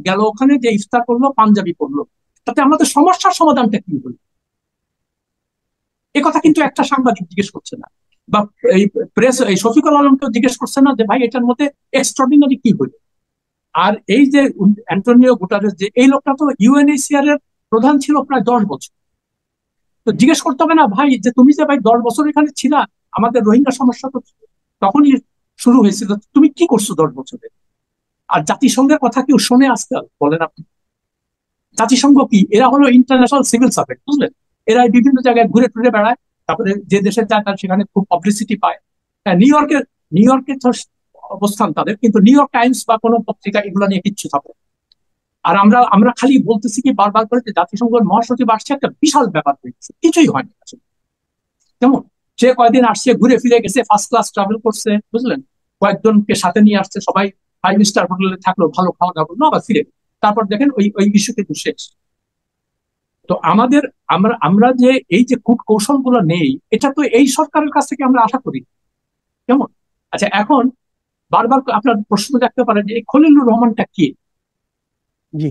গেল ওখানে যে ইফতার করলো, পাঞ্জাবি পড়লো, তাতে আমাদের সমস্যার সমাধানটা কি হলো? এ কথা কিন্তু একটা সাংবাদিক জিজ্ঞেস করছে না, বা এই প্রেস এই শফিকুল আলমকেও জিজ্ঞেস করছে না যে ভাই এটার মধ্যে এক্সট্রাঅর্ডিনারি কি হলো। আর এই যে অ্যান্টোনিও গুটারেস, যে এই লোকটা তো ইউএনএইচসিআর এর প্রধান ছিল প্রায় 10 বছর। তো জিজ্ঞেস করতে হবে না ভাই যে তুমি যে ভাই 10 বছর এখানে ছিলা, আমাদের রোহিঙ্গা সমস্যা তো তখনই শুরু হয়েছিল, তুমি কি করছো 10 বছরে? আর জাতিসংঘের কথা কেউ শোনে আজকাল, বলেন আপনি? জাতিসংঘ কি? এরা হলো ইন্টারন্যাশনাল সিভিল সার্ভেন্ট, বুঝলেন? এরা বিভিন্ন জায়গায় ঘুরে টুরে বেড়ায়, তারপরে যে দেশে যায় তার সেখানে খুব পাবলিসিটি পায়। হ্যাঁ, নিউ ইয়র্কের তো অবস্থান তাদের, কিন্তু নিউ ইয়র্ক টাইমস বা কোনো পত্রিকা এগুলো নিয়ে কিচ্ছু থাকে না। আর আমরা আমরা খালি বলতেছি কি বারবার করে যে জাতিসংঘের মহাসচিব আসছে, একটা বিশাল ব্যাপার হয়ে গেছে, কিছুই হয়নি আসলে। যেমন সে কয়েকদিন আসছে, ঘুরে ফিরে গেছে, ফার্স্ট ক্লাস ট্রাভেল করছে, বুঝলেন? কয়েকজনকে সাথে নিয়ে আসছে, সবাই 5 স্টার হোটেলে থাকলো, ভালো খাওয়া দাওয়া করলো, আবার ফিরে। তারপর দেখেন ওই ওই ইস্যু কিন্তু শেষ। তো আমাদের, আমরা আমরা যে এই যে কূট কৌশল গুলো নেই, এটা তো এই সরকারের কাছ থেকে আমরা আশা করি। কেমন? আচ্ছা, এখন বারবার আপনার প্রশ্ন রাখতে পারেন যে এই খলিলুর রহমানটা কে? জি।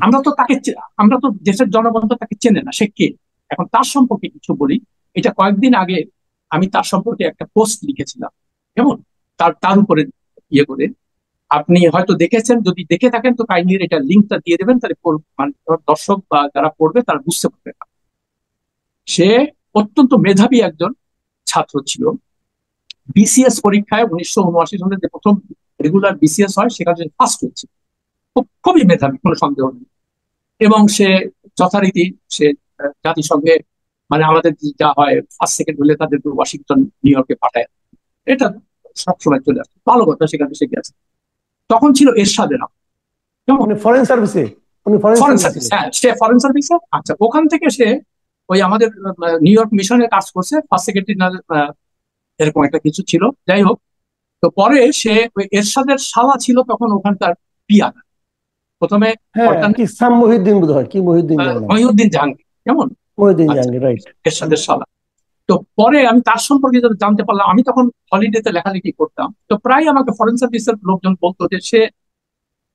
আমরা তো দেশের জনগণ তো তাকে চেনে না, সে কে? এখন তার সম্পর্কে কিছু বলি। এটা কয়েকদিন আগে আমি তার সম্পর্কে একটা পোস্ট লিখেছিলাম, কেমন? তার তার উপরে ইয়ে করে, আপনি হয়তো দেখেছেন, যদি দেখে থাকেন তো কাইন্ডলি এটা লিঙ্কটা দিয়ে দেবেন, তাহলে মানে দর্শক বা যারা পড়বে তারা বুঝতে পারবে। সে অত্যন্ত মেধাবী একজন ছাত্র ছিল। বিসিএস পরীক্ষায় 1979 সালে যে প্রথম রেগুলার বিসিএস হয়, সেখানে ফার্স্ট হয়েছে। খুবই মেধাবী, কোনো সন্দেহ নেই। এবং সে যথারীতি সে জাতিসংঘে, মানে আমাদের যা হয় ফার্স্ট সেকেন্ড হলে তাদেরকে ওয়াশিংটন নিউ ইয়র্কে পাঠায়, এটা সবসময় চলে আসে, ভালো কথা, সেখানে সে গেছে। তখন ছিল এরশাদের আমল, কেমন? উনি ফরেন সার্ভিসে উনি ফরেন ফরেন সার্ভিসে সার্ভিস, ছিলেন। হ্যাঁ, সে ফরেন সার্ভিসে। আচ্ছা, ওখান থেকে সে ওই আমাদের নিউ ইয়র্ক মিশনে কাজ করছে, ফার্স্ট সেক্রেটারি এরকম একটা কিছু ছিল, যাই হোক। তো পরে সে ওই এরশাদের শালা ছিল তখন ওখানকার পিয়ার, প্রথমে হ্যাঁ, অল্টারনেট কি সাম মহিউদ্দিন বোধ হয়, কি মহিউদ্দিন যেন নাম। মহিউদ্দিন জাহাঙ্গীর, কেমন? মহিউদ্দিন আচ্ছা, জাহাঙ্গীর, রাইট। এরশাদের শালা। তো পরে আমি তার সম্পর্কে যখন জানতে পারলাম, আমি তখন হলিডেতে লেখালেখি করতাম, তো প্রায় আমাকে ফরেন সার্ভিসের লোকজন বলতো যে সে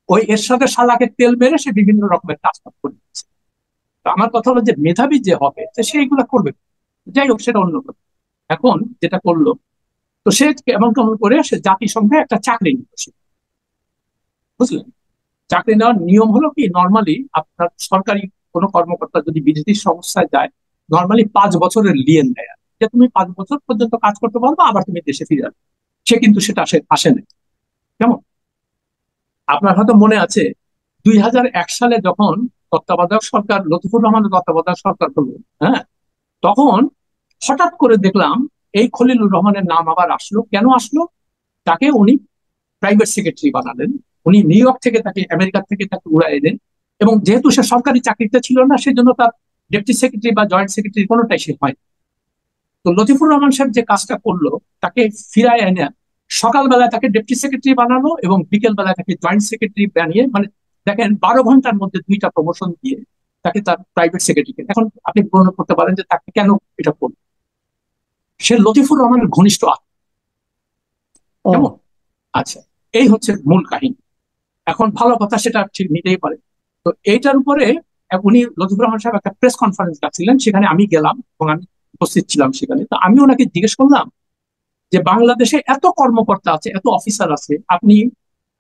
ওই এরশাদের শালাকে তেল মেরে সে বিভিন্ন রকমের কাজ বাজ করে দিচ্ছে। তো আমার কথা হলো যে মেধাবী যে হবে তো সে এগুলা করবে। যাই হোক, সেটা অন্য কথা। এখন যেটা করলো, তো সে কেমন কেমন করে সে জাতিসংঘে একটা চাকরি নিল সে, বুঝলেন? চাকরি নেওয়ার নিয়ম হলো কি, নর্মালি আপনার সরকারি কোনো কর্মকর্তা যদি বিদেশি সংস্থায় যায়, নর্মালি 5 বছরের লিয়েন দেয়, যে তুমি 5 বছর পর্যন্ত কাজ করতে পারবে, আবার তুমি দেশে ফিরে আসবে। সে কিন্তু সেটা আসে না। কেমন? আপনার হয়তো মনে আছে, 2001 সালে যখন তত্ত্বাবধায়ক সরকার, লতিফুর রহমানের তত্ত্বাবধায়ক সরকার হলো, হ্যাঁ, তখন হঠাৎ করে দেখলাম এই খলিলুর রহমানের নাম আবার আসলো। কেন আসলো? তাকে উনি প্রাইভেট সেক্রেটারি বানালেন। উনি নিউ ইয়র্ক থেকে তাকে, আমেরিকা থেকে তাকে উড়াই এলেন। এবং যেহেতু সে সরকারি চাকরিতে ছিল না, সেজন্য তার ডেপুটি সেক্রেটারি বা জয়েন্ট সেক্রেটারি কোনোটাই সে হয়। তো লতিফুর রহমান সাহেব যে কাজটা করলো, তাকে ফিরায় এনে সকালবেলায় তাকে ডেপুটি সেক্রেটারি বানানো এবং বিকেল বেলায় তাকে জয়েন্ট সেক্রেটারি বানিয়ে, মানে দেখেন 12 ঘন্টার মধ্যে 2টা প্রমোশন দিয়ে তাকে তার প্রাইভেট সেক্রেটারি। এখন আপনি গ্রহণ করতে পারেন যে তাকে কেন এটা করলো। সে লতিফুর রহমানের ঘনিষ্ঠ আত্মীয়, কেমন? ও। আচ্ছা, এই হচ্ছে মূল কাহিনী। এখন ভালো কথা, সেটা ঠিক নিতেই পারে। তো এইটার উপরে উনি, লতিফুর রহমান সাহেব একটা প্রেস কনফারেন্স ডাকছিলেন, সেখানে আমি গেলাম এবং আমি উপস্থিত ছিলাম সেখানে। তো আমি ওনাকে জিজ্ঞেস করলাম যে বাংলাদেশে এত কর্মকর্তা আছে, এত অফিসার আছে, আপনি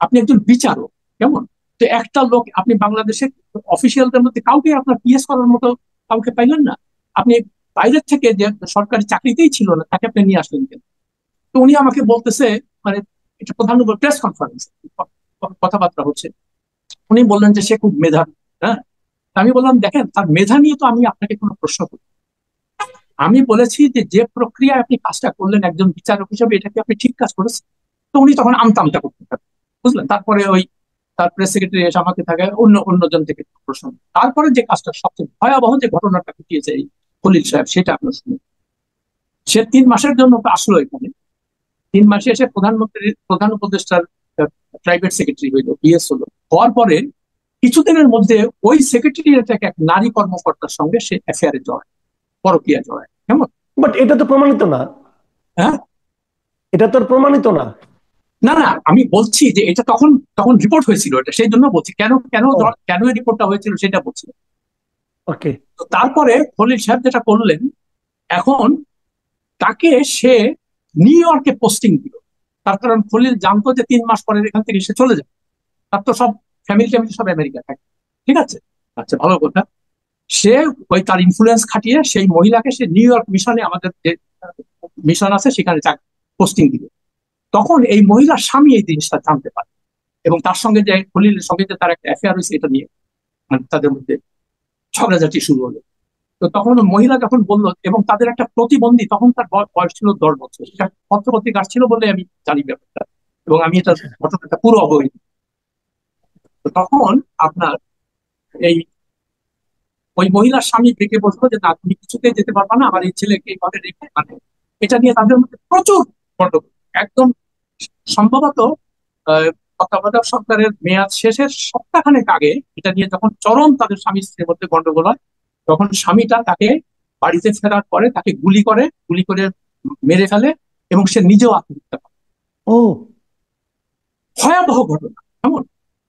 আপনি একজন বিচারক, কেমন? তো একটা লোক, আপনি বাংলাদেশের অফিসিয়ালদের মধ্যে কাউকে আপনার পিএস করার মতো কাউকে পাইলেন না। আপনি বাইরের থেকে, যে সরকারি চাকরিতেই ছিল না, তাকে আপনি নিয়ে আসলেন কেন? তো উনি আমাকে বলতেছে, মানে এটা প্রধান প্রেস কনফারেন্স কথাবার্তা হচ্ছে, উনি বললেন যে সে খুব মেধাবী। হ্যাঁ, আমি বললাম দেখেন, তার মেধা নিয়ে তো আমি আপনাকে কোনো প্রশ্ন করি। আমি বলেছি যে যে প্রক্রিয়ায় আপনি কাজটা করলেন একজন বিচারক হিসেবে, এটা কি আপনি ঠিক কাজ করেছেন? তো উনি তখন আমতা আমতা করতে থাকেন, বুঝলেন? তারপরে ওই তার প্রেস সেক্রেটারি এসে আমাকে থাকে অন্যজন থেকে প্রশ্ন। তারপরে যে কাজটা সবচেয়ে ভয়াবহ, যে ঘটনাটা ঘটিয়েছে এই খলিল সাহেব, সেটা আপনার শুনে। সে 3 মাসের জন্য আসলো এখানে। 3 মাসে এসে প্রধানমন্ত্রীর প্রধান উপদেষ্টার প্রাইভেট সেক্রেটারি হইলো, পিএস হলো। হওয়ার পরে কিছুদিনের মধ্যে ওই সেক্রেটারিয়েটে এক নারী কর্মকর্তার সঙ্গে সে অ্যাফেয়ারে জড়ায়, পরকীয়া জড়ায়, কেমন? বাট এটা তো প্রমাণিত না। হ্যাঁ, এটা তো আর প্রমাণিত না। না না, আমি বলছি যে এটা তখন তখন রিপোর্ট হয়েছিল, এটা সেই জন্য বলছি কেন কেন ও, কেন এই রিপোর্টটা হয়েছিল সেটা বলছি। ওকে। তো তারপরে খলিল সাহেব যেটা করলেন, এখন তাকে সে নিউ ইয়র্কে পোস্টিং দিল। তার কারণ খলিল জানতো যে 3 মাস পরে এখান থেকে সে চলে যাবে, তার তো সব ফ্যামিলি ট্যামিলি সব আমেরিকা থাকে। ঠিক আছে, আচ্ছা ভালো কথা। সে ওই তার ইনফ্লুয়েন্স খাটিয়ে সেই মহিলাকে সে নিউ ইয়র্ক মিশনে, আমাদের যে মিশন আছে সেখানে পোস্টিং দিল। তখন এই মহিলার স্বামী এই জিনিসটা জানতে পারে, এবং তার সঙ্গে যে খলিলের সঙ্গে যে তার একটা অ্যাফেয়ার হয়েছে এটা নিয়ে মানে তাদের মধ্যে ঝগড়াঝাটি শুরু হলো। তো তখন ওই মহিলা যখন বললো, এবং তাদের একটা প্রতিবন্ধী, তখন তার বয়স ছিল 10 বছর, সেটা পত্রপত্রিকা ছিল বলে আমি জানি ব্যাপারটা, এবং আমি এটা আচ্ছা। ঘটনাটা পুরো অবহিত। তো তখন আপনার এই ওই মহিলার স্বামী ডেকে বলতো যে না, তুমি কিছুতেই যেতে পারবা না, আমার এই ছেলেকে এইভাবে রেখে, মানে এটা নিয়ে তাদের মধ্যে প্রচুর গন্ডগোল। একদম সম্ভবত তত্ত্বাবধায়ক সরকারের মেয়াদ শেষের সপ্তাহখানেক আগে এটা নিয়ে যখন চরম তাদের স্বামী স্ত্রীর মধ্যে গন্ডগোল হয়, তখন স্বামীটা তাকে বাড়িতে ফেরার পরে তাকে গুলি করে মেরে ফেলে, এবং সে নিজেও আত্মহত্যা করে। ও, ভয়াবহ ঘটনা, কেমন?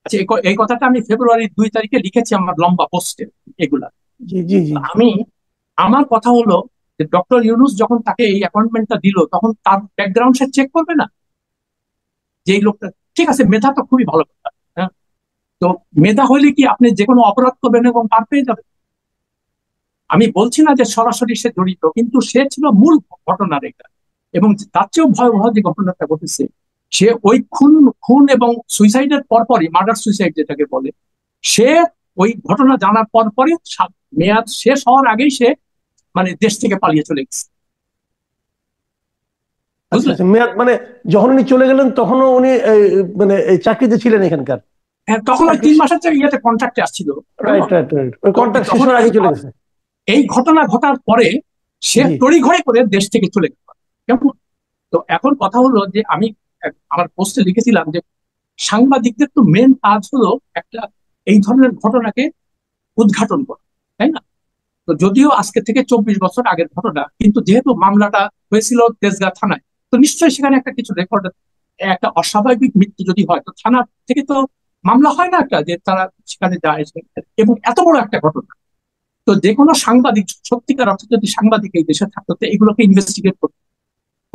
আচ্ছা, এই কথাটা আমি ফেব্রুয়ারি 2 তারিখে লিখেছি আমার লম্বা পোস্টে এগুলা। জি জি জি। আমি, আমার কথা হলো যে ডক্টর ইউনুস যখন তাকে এই অ্যাপয়েন্টমেন্টটা দিল, তখন তার ব্যাকগ্রাউন্ড সে চেক করবে না? যে এই লোকটা, ঠিক আছে মেধা তো খুবই ভালো কথা, হ্যাঁ, তো মেধা হইলে কি আপনি যে কোনো অপরাধ করবেন এবং পার পেয়ে যাবেন? আমি বলছি না যে সরাসরি সে জড়িত, কিন্তু সে ছিল মূল ঘটনার এটা। এবং তার চেয়েও ভয়াবহ যে ঘটনাটা ঘটেছে, সে ওই খুন খুন এবং সুইসাইডের পরপরই, মার্ডার সুইসাইড যেটাকে বলে, সে ওই ঘটনা জানার পরপরই মেয়াদ শেষ হওয়ার আগেই সে মানে দেশ থেকে পালিয়ে চলে গেছে, আচ্ছা বুঝলেন? আচ্ছা, মেয়াদ মানে যখন উনি চলে গেলেন তখনও উনি মানে এই চাকরিতে ছিলেন এখানকার? হ্যাঁ, তখন ওই চাকরি। 3 মাসের যে ইয়েতে কন্ট্রাক্টে আসছিল, রাইট কেমন? রাইট রাইট, ওই তো কন্ট্রাক্ট শেষ তখন হওয়ার আগে চলে গেছে। এই ঘটনা ঘটার পরে সে জি। তড়িঘড়ি করে দেশ থেকে চলে গেল, কেমন? তো এখন কথা হলো যে আমি আমার পোস্টে লিখেছিলাম যে সাংবাদিকদের তো মেন কাজ হলো একটা এই ধরনের ঘটনাকে উদ্ঘাটন করা, তাই না? তো যদিও আজকে থেকে 24 বছর আগের ঘটনা, কিন্তু যেহেতু মামলাটা হয়েছিল তেজগাঁ থানায়, তো নিশ্চয়ই সেখানে একটা কিছু রেকর্ড, একটা অস্বাভাবিক মৃত্যু যদি হয় তো থানা থেকে তো মামলা হয় না একটা, যে তারা সেখানে যায়, এবং এত বড় একটা ঘটনা। তো যে কোনো সাংবাদিক, সত্যিকার অর্থে যদি সাংবাদিক এই দেশে থাকতো, তো এগুলোকে ইনভেস্টিগেট করতো,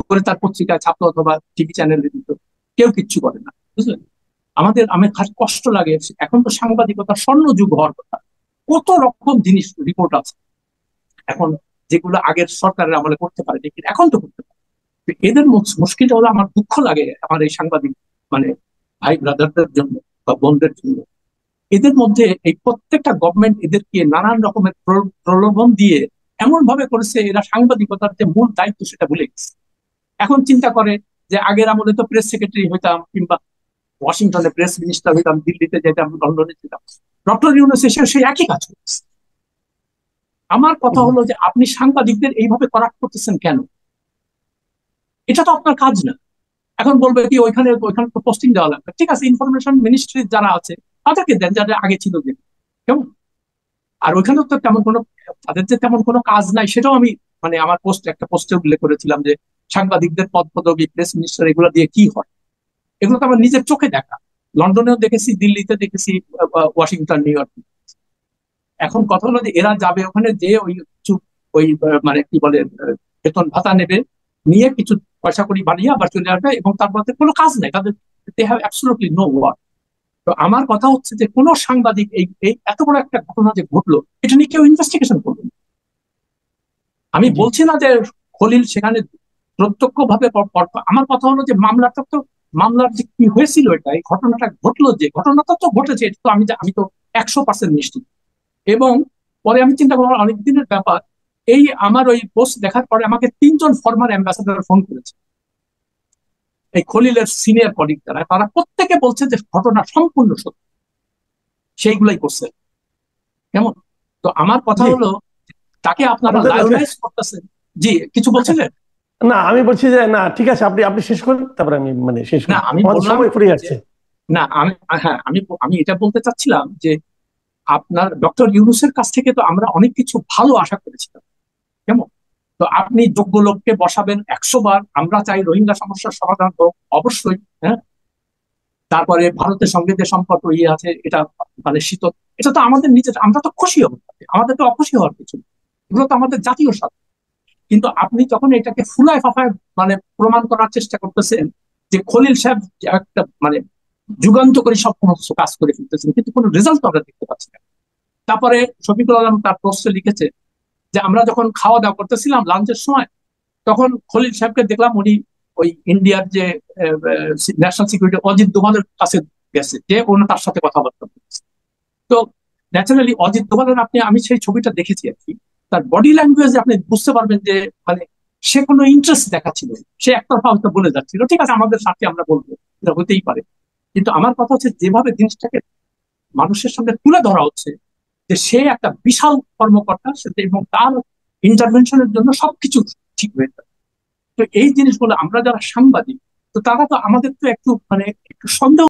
করে তার পত্রিকায় ছাপতো অথবা টিভি চ্যানেলে দিত। কেউ কিচ্ছু করে না, বুঝলেন? আমার খাস কষ্ট লাগে, এখন তো সাংবাদিকতার স্বর্ণ যুগ হওয়ার কথা, কত রকম জিনিস রিপোর্ট আছে এখন, যেগুলো আগের সরকারের আমলে করতে পারেনি, কিন্তু এখন তো করতে পারে। তো এদের মুশকিলটা হলো, আমার দুঃখ লাগে আমার এই সাংবাদিক মানে ভাই ব্রাদারদের জন্য বা বোনদের জন্য। এদের মধ্যে এই প্রত্যেকটা গভর্নমেন্ট এদেরকে নানান রকমের প্রলোভন দিয়ে এমন ভাবে করেছে, এরা সাংবাদিকতার যে মূল দায়িত্ব সেটা ভুলে গেছে। এখন চিন্তা করে যে আগের আমলে তো প্রেস সেক্রেটারি হইতাম, কিংবা ওয়াশিংটনে প্রেস মিনিস্টার হইতাম, দিল্লিতে যেতাম, লন্ডনে যেতাম। ডক্টর ইউনূস এসে সেই একই কাজ করছে। আমার কথা হুম। হলো যে আপনি সাংবাদিকদের এইভাবে করাপ্ট করতেছেন কেন? এটা তো আপনার কাজ না। এখন বলবে কি ওইখানে ওইখানে তো পোস্টিং দেওয়া লাগবে, ঠিক আছে, ইনফরমেশন মিনিস্ট্রি যারা আছে তাদেরকে দেন, যারা আগে ছিল যে, কেমন? আর ওইখানে তো তেমন কোনো, তাদের যে তেমন কোনো কাজ নাই সেটাও আমি মানে আমার একটা পোস্টে উল্লেখ করেছিলাম যে সাংবাদিকদের পদ পদবি, প্রেস মিনিস্টার, এগুলো দিয়ে কি হয়, এগুলো তো আমার নিজের চোখে দেখা। লন্ডনেও দেখেছি, দিল্লিতে দেখেছি, ওয়াশিংটন, নিউ ইয়র্ক। এখন কথা হলো যে এরা যাবে ওখানে, যে ওই কিছু ওই মানে কি বলে বেতন ভাতা নেবে, নিয়ে কিছু পয়সা করি বানিয়ে আবার চলে আসবে, এবং তারপর কোনো কাজ নাই তাদের, they have absolutely no work. তো আমার কথা হচ্ছে যে কোন সাংবাদিক এই এই এত বড় একটা ঘটনা যে ঘটলো, এটা নিয়ে কেউ ইনভেস্টিগেশন করবে না। আমি জি। বলছি না যে খলিল সেখানে প্রত্যক্ষ ভাবে, আমার কথা হলো যে মামলাটা তো, মামলার যে কি হয়েছিল, এটা এই ঘটনাটা ঘটলো, যে ঘটনাটা তো ঘটেছে, এটা তো আমি তো 100% নিশ্চিত। এবং পরে আমি চিন্তা করলাম, অনেক দিনের ব্যাপার, এই আমার ওই পোস্ট দেখার পরে আমাকে 3জন ফরমার অ্যাম্বাসাডার ফোন করেছে, এই খলিলের সিনিয়র কলিগ যারা, তারা প্রত্যেকে বলছে যে ঘটনা সম্পূর্ণ সত্য, সেইগুলাই করছে, কেমন? তো আমার কথা জি। হলো, তাকে আপনারা আমাদের ওই, লায়োনাইজ করতেছেন। জি, কিছু বলছিলেন? না আমি বলছি যে না ঠিক আছে, আপনি আপনি শেষ করুন, তারপরে আমি মানে শেষ না, করি, আমি আমাদের বললাম সময় ফুরিয়ে যে, যাচ্ছে। না আমি, হ্যাঁ আমি আমি এটা বলতে চাচ্ছিলাম যে আপনার ডক্টর ইউনূসের কাছ থেকে তো আমরা অনেক কিছু ভালো আশা করেছিলাম, কেমন? তো আপনি যোগ্য লোককে বসাবেন 100 বার, আমরা চাই রোহিঙ্গা সমস্যার সমাধান হোক, অবশ্যই, হ্যাঁ, তারপরে ভারতের সঙ্গে যে সম্পর্ক ইয়ে আছে এটা মানে শীতল, এটা তো আমাদের নিজের, আমরা তো খুশি হবো তাতে। আমাদের তো অখুশি হওয়ার কিছু নেই। এগুলো তো আমাদের জাতীয় স্বার্থ। কিন্তু আপনি যখন এটাকে ফুলায় ফাফায় মানে প্রমাণ করার চেষ্টা করতেছেন যে খলিল সাহেব একটা মানে যুগান্তকারী সব সমস্ত কাজ করে ফেলতেছেন, কিন্তু কোনো রেজাল্ট আমরা দেখতে পাচ্ছি না। তারপরে শফিকুল আলম তার প্রশ্নে লিখেছে যে আমরা যখন খাওয়া দাওয়া করতেছিলাম লাঞ্চের সময়, তখন খলিল সাহেবকে দেখলাম উনি ওই ইন্ডিয়ার যে ন্যাশনাল সিকিউরিটি অজিত দোভালের কাছে গেছে, যে ওনার তার সাথে কথাবার্তা বলছে। তো ন্যাচারালি অজিত দোভালের আপনি, আমি সেই ছবিটা দেখেছি আর কি, তার বডি ল্যাঙ্গুয়েজ আপনি বুঝতে পারবেন যে মানে সে কোনো ইন্টারেস্ট দেখাচ্ছিল, সে একতরফা হয়তো বলে যাচ্ছিল ঠিক আছে আমাদের সাথে আমরা বলবো, এটা হতেই পারে। কিন্তু আমার কথা হচ্ছে যেভাবে জিনিসটাকে মানুষের সামনে তুলে ধরা হচ্ছে যে সে একটা বিশাল কর্মকর্তা এবং তার ইন্টারভেনশনের জন্য সবকিছু ঠিক হয়ে যাবে। তো এই জিনিসগুলো আমরা যারা সাংবাদিক, তো তারা তো আমাদের তো একটু মানে একটু সন্দেহ